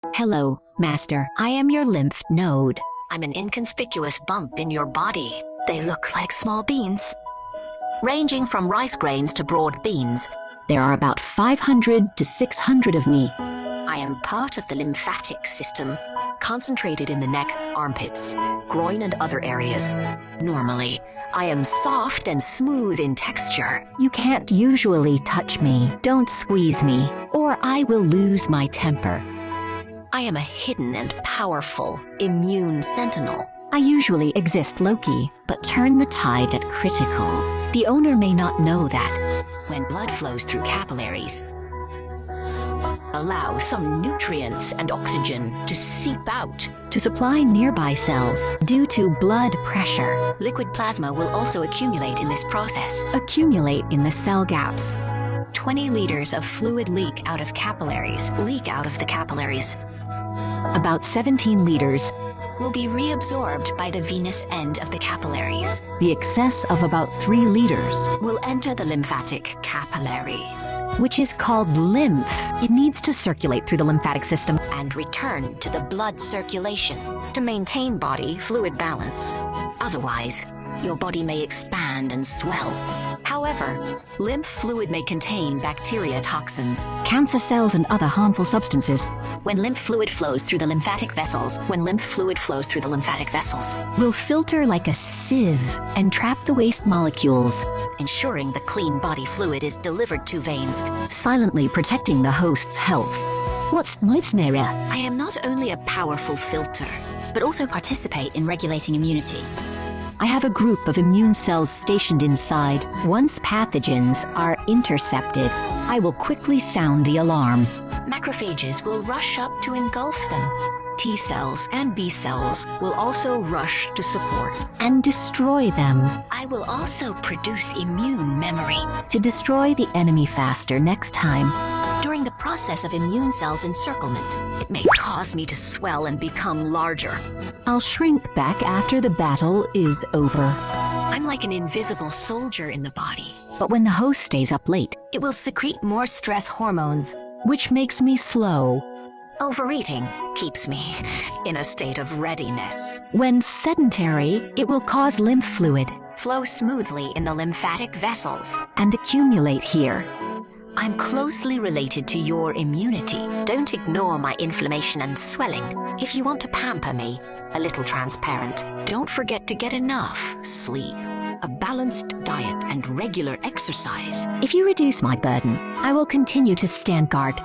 Hello, Master. I am your lymph node. I'm an inconspicuous bump in your body. They look like small beans. Ranging from rice grains to broad beans. There are about 500 to 600 of me. I am part of the lymphatic system, concentrated in the neck, armpits, groin and other areas. Normally, I am soft and smooth in texture. You can't usually touch me. Don't squeeze me, or I will lose my temper. I am a hidden and powerful immune sentinel. I usually exist low-key, but turn the tide at critical. The owner may not know that. When blood flows through capillaries, allow some nutrients and oxygen to seep out. To supply nearby cells due to blood pressure. Liquid plasma will also accumulate in this process. Accumulate in the cell gaps. 20 liters of fluid leak out of the capillaries. About 17 liters will be reabsorbed by the venous end of the capillaries. The excess of about 3 liters will enter the lymphatic capillaries, which is called lymph. It needs to circulate through the lymphatic system and return to the blood circulation to maintain body fluid balance. Otherwise, your body may expand and swell. However, lymph fluid may contain bacteria toxins, cancer cells, and other harmful substances. When lymph fluid flows through the lymphatic vessels, will filter like a sieve and trap the waste molecules, ensuring the clean body fluid is delivered to veins, silently protecting the host's health. What's mirror? I am not only a powerful filter, but also participate in regulating immunity. I have a group of immune cells stationed inside. Once pathogens are intercepted, I will quickly sound the alarm. Macrophages will rush up to engulf them. T cells and B cells will also rush to support and destroy them. I will also produce immune memory to destroy the enemy faster next time. During the process of immune cells encirclement, it may cause me to swell and become larger. I'll shrink back after the battle is over. I'm like an invisible soldier in the body. But when the host stays up late, it will secrete more stress hormones, which makes me slow. Overeating keeps me in a state of readiness. When sedentary, it will cause lymph fluid flow smoothly in the lymphatic vessels and accumulate here. I'm closely related to your immunity. Don't ignore my inflammation and swelling. If you want to pamper me, a little transparent, don't forget to get enough sleep, a balanced diet, and regular exercise. If you reduce my burden, I will continue to stand guard.